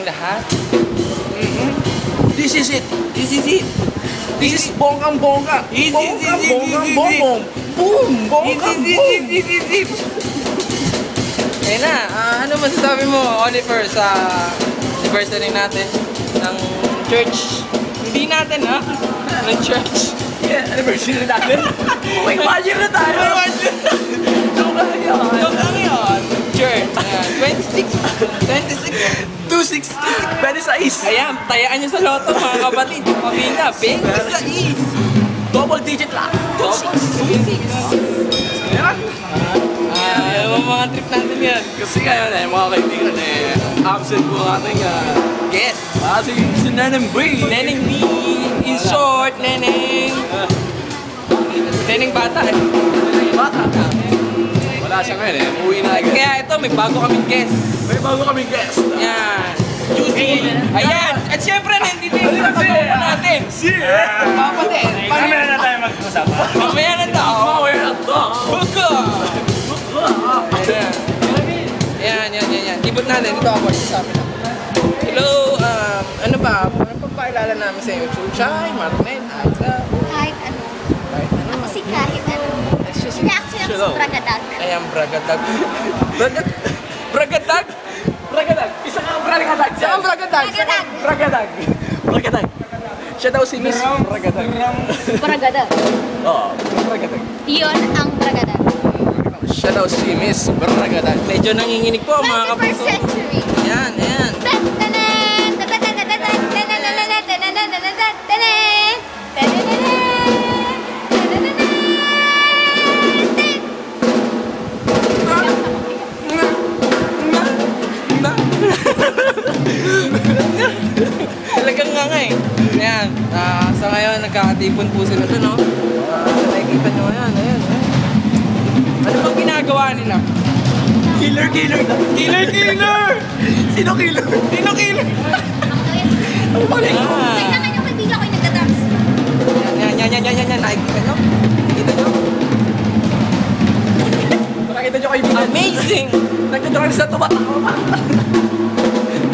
lahat. This is it. This is it. This is bonggang-bongga. Bonggang-bonggang. Boom! Bonggang-boom! Ayun na, ano masasabi mo, Oliver, sa anniversary natin ng church? Hindi natin, ha? Ng church. Yeah, anniversary natin. May 1 year na tayo. Joke lang yun. Joke lang yun. Church. 26. Pwede sa is. Ayan, tayaan nyo sa loto, mga kapatid. Pamina, 26. Double digit lang. 26. Ayan. Yung mga trip natin yan. Kasi ngayon mga kaibigan absent po ang ating Guest. si Neneng B. Neneng B. In short, Neneng. Neneng bata eh. Bata. Wala siya ngayon Uwi na agad. Kaya ito, may bago kaming guest. May bago kaming guest. Yan. Juicy. Ayan. At syempre, nandito yung kasama natin. Kapatid. Mamaya na tayo mag-usap. Mamaya na daw. Mamaya na to. Buka. Yan. Ibot natin. Dito ako. Sa amin. Hello. Ano ba? Ano pa pakilala namin sa iyo? Chuchay, Martin, Aida. Kahit ano. Ako si kahit ano. Hindi actually ako si Bragadag. Ayan, Bragadag. Bragadag? Bragadag. Isa nga Bragadag. Saan Bragadag? Bragadag. Siya daw si Miss Bragadag. Bragadag. Oo, Bragadag. Yun ang Bragadag. Siya daw si Miss Bragadag. Medyo nanginginig po mga 21st kapuso. century. Ayan. Talagang nga eh. Ayan. Sa ngayon, nagkakatipon po sila doon, no? Nakikita nyo, ayan. Ano bang ginagawa nila? Killer! Sino killer? Ano ba rin? Wait naman yung kaibigan ko yung nagda-drums. Yan. Nakikita nyo? Nakita nyo kaibigan. Amazing! Nagda-drugs na tumatakbo pa.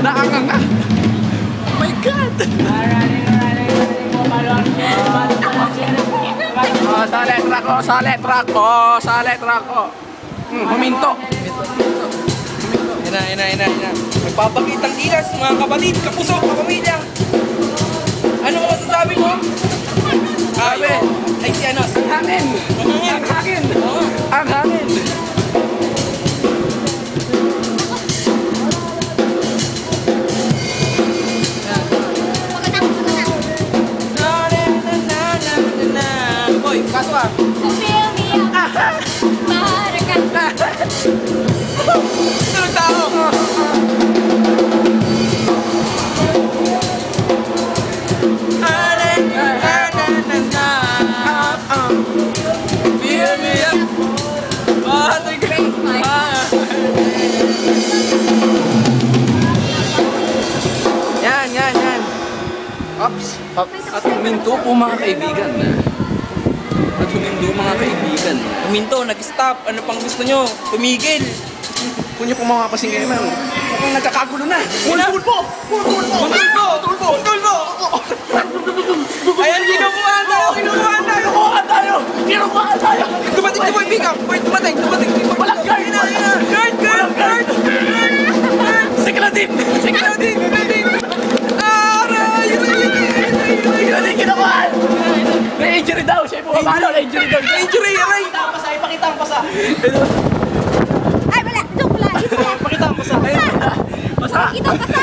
Nakakanga. Oh my God! Sa letra ko. Huminto. Yan. Magpapakitang gilas, mga kapatid, kapuso, kapamilya. Ano mo masasabi mo? Sabi. Ay si ano? Ang hangin. Ang hangin. Boy, kaso ah. So fill me up. Maraka. Tulog tao. Fill me up. Yan. Ups. At huminto po mga kaibigan. Huminto, nag-stop. Ano pang gusto nyo? Tumigil. Kung niyo po makapasingin naman, mukhang nagkakagulo na. Tulpo! Ayan, kinukuhaan tayo. Kinukuhaan tayo! Dumating, pick up. Dumating. Walang guard! Guard! Sikladin! Aray! Kinukuhaan! May injury daw! Siya yung pumapalo! Injury daw! Aray! Ipakita ang pasa! Ay, wala. Joke lang. Ipakita ang pasa! Ito pasa.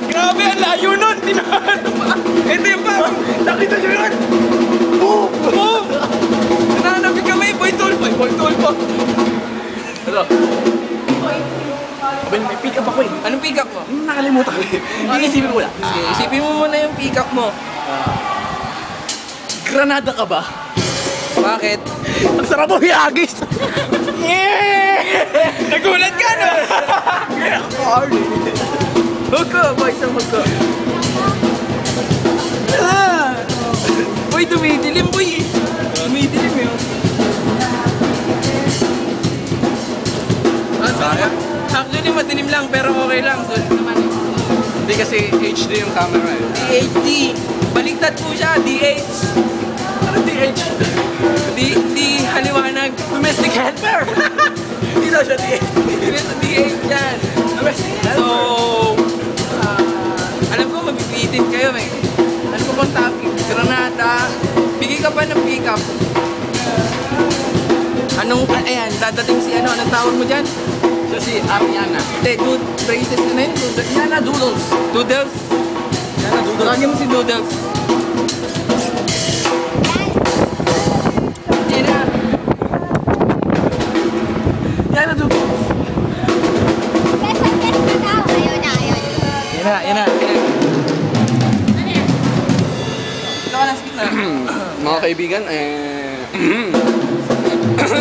Grabe, ang layo nun! Ito yung pa! Nakita nyo yun? Boom! Nananapin kami, boy tulpo! Ano? Abay, may pick up ako eh. Anong pick up mo? Nakalimutan ko eh. Iisipin mo lang. Sige, isipin mo muna yung pick up mo. Granada ka ba? Bakit? Ang sarap mo hiyagis! Nagulat ka na! Boy, isang hugko. Boy, dumidilim, boy. Dumidilim yun. Sayang. Actually, madilim lang, pero okay lang. Solid naman eh. Hindi kasi HD yung camera eh. DHD. Baliktad po siya, DH. Ano DH? Di haliwanag. Domestic helper! Hindi daw siya DH. Hindi sa DH yan. Domestic So, helper. alam ko mabibitin kayo eh. Ano po bang topic? Granada. Bigay ka pa ng pick up. Ayan, dadating si anong tawag mo dyan? Siya si Ariana. Hindi, dude, braces na yun. Ariana Doodles. Doodles. Ariana Doodles. Tawagin mo si Doodles. Yan na. Ariana Doodles. Guess na daw. Ayun na. Yan na. Ito ka na, skip na. Mga kaibigan,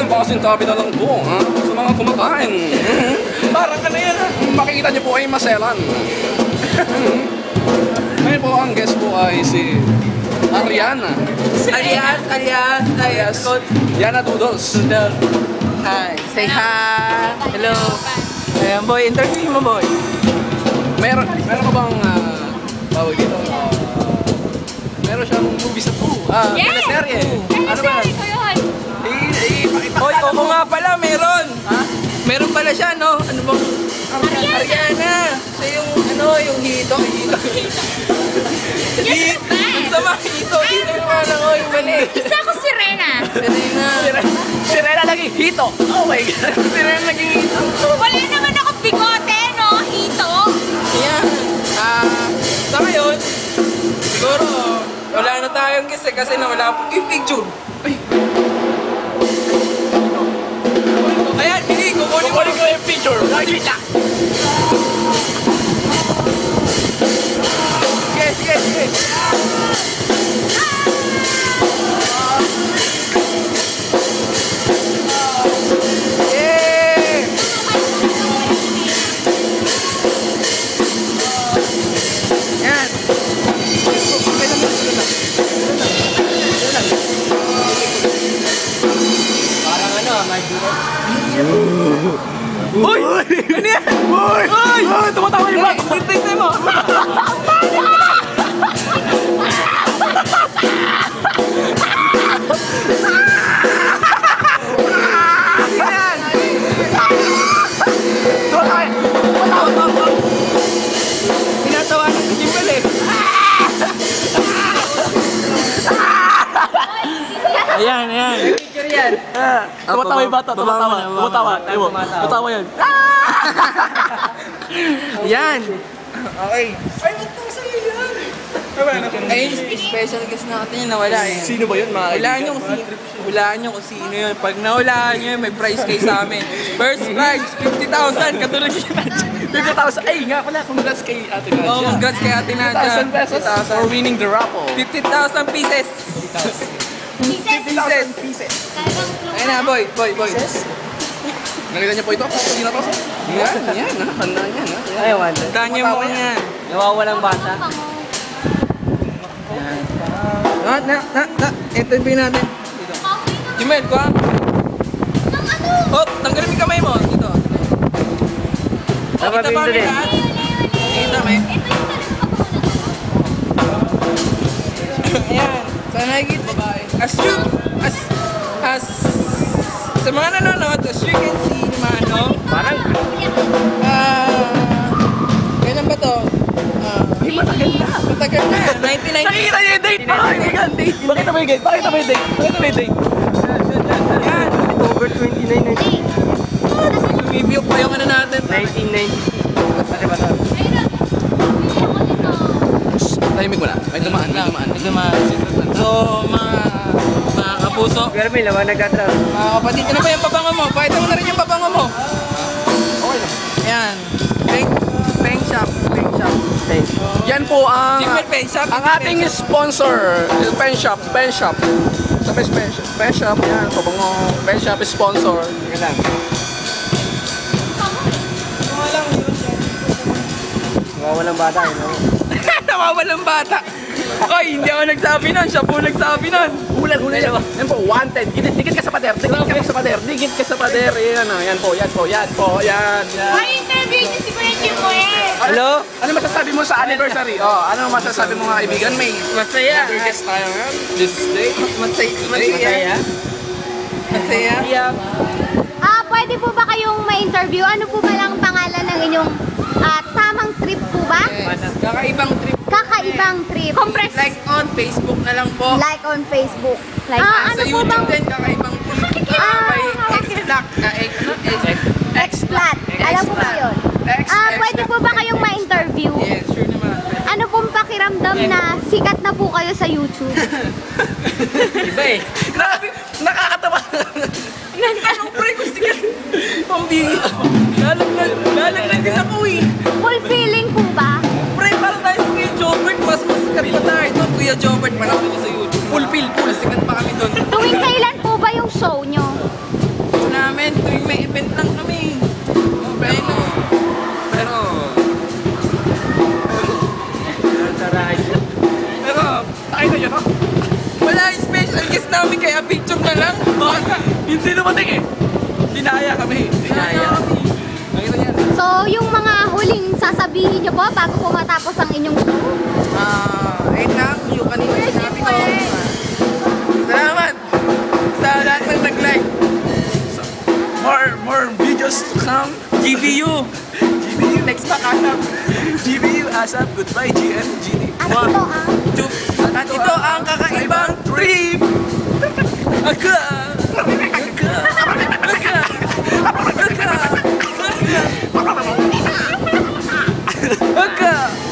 pasintabi na lang po sa mga kumakain. Parang ka na yan ha. Makikita niyo po ay maselan. Ngayon po ang guest po ay si Ariana. Alias. Yana Doodles. Doodles. Hi. Say hi. Hello. Ayan, boy. Interview mo, boy. Meron ka bang tawag dito? Meron siyang movie sa po. Teleserye. Ano ba? Ko yun. Ipakita Hoy, oo nga pala, meron. Ha? Meron pala siya, no? Ano bang? Ariana. Siya yung, yung hito. Ang sama, hito. Hito naman lang, yung mali. Isa ko si Rena. Serena. Si Rena naging hito. Oh my God. Serena naging hito. Wala naman ako bigote, no? Hito. Yan. Sa ngayon, siguro, wala na tayong kasi nawala po yung picture. Ay. Ayan, hindi. Kukunin ko yung picture. Nakikita. Sige. Yeah! Yan. Parang may buret. Uy! Ano yan? Uy! Tumatawa yung bag. Tingnan mo! Yan! Tinatawanan si Jimbal eh. Ayan. Picture yan. Tumatawa yung bata. Tumatawa yan. Yan. Okay. Ay, ba't po sa'yo yan? Ay, special guest natin yun, nawala eh. Sino ba yun, mga Hulaan nyo kung sino yun. Pag nahulaan nyo yun, may prize kayo sa amin. First prize, 50,000. Katulad yun. 50,000. Ay, nga pala. Congrats kay Ate Nadia. Oh, congrats kay Ate Nadia. 50,000 pesos for winning the raffle. 50,000 pieces. 50,000 pieces. Ayun na, boy. Nakita niyo po ito? Hindi na to? Yan. Tandaan yan. Ay, wala. Tandaan nyo mo yan. Nawawalang bata. Interview natin. Jumel, kuha. Hop, tanggalin mo yung kamay mo. Dito. Kita ba kami lahat? Kita mo eh. Ayan. Sa nakikita. As sa mga nanonood, as you can see naman, no? Parang, Kailan ba to? Matagal na. Matagal na. 1990. Nakikita niyo yung date. Bakit mo yung date? Yan. October 29, Review pa yung ano natin. 1990. Ano ba ito? Tahimik mo na. Ay, dumaan. So, mga kapuso, Pero may laman nagkatraw. mga kapatid, ano ba yung pabango mo? Pakita mo na rin yung pabango mo. Okay lang. Ayan. Peng shop. Yan po ang Jimmer Pen Shop. ating sponsor. Pen Shop. Sa Pen Shop. Yan. Pabango. Pen Shop is sponsor. Yan lang. Nawawalang bata, eh, no? Nawawalang bata. Ay, hindi ako nagsabi nun. Siya po nagsabi nun. Hulan. Yan po, wanted. Dikit ka sa pader. Yan po. Ay, sasabihin niyo si Kuya Jimoy? Hello? Ano masasabi mo sa anniversary? Oh, ano masasabi mo mga kaibigan? May Masaya. guest tayo ngayon. This day. Masaya. Masaya. Pwede po ba kayong ma-interview? Ano po ba lang pangalan ng inyong tamang trip po ba? Kakaibang trip. Kakaibang trip. Compress. Like on Facebook na lang po. Like on Facebook. Like, Sa ano po YouTube bang din, kakaibang trip. May X-Black. X-Flat? Alam po ba yun? Pwede po ba kayong ma-interview? Yes, sure naman. Ano pong pakiramdam na sikat na po kayo sa YouTube? Iba eh. Grabe, nakakatawa. Anong pre ko sikat? Pambili. Lalaglag din ako eh. Fulfilling po ba? Pre, parang tayo sa Kuya Jobert. Mas sikat pa tayo doon. Kuya Jobert, parang ako sa YouTube. Fulfill. Sikat pa kami doon. Tuwing kailan po ba yung show nyo? Namin, tuwing may event lang kami. Pero, Nakita nyo to? wala special guest namin kaya picture na lang. Hindi dumating eh. Dinaya kami. kami. Nakita niya. So, yung mga huling sasabihin nyo po bago po matapos ang inyong show? Ayun lang, yung kanina sinabi ko. Salamat sa lahat ng nag-like. More videos to come. GBU. GBU. Next pa kasap. GBU, ASAP, goodbye, GM, GD. At ito ang... At ito ang kakaibang trip. Aga. Aga. Aga.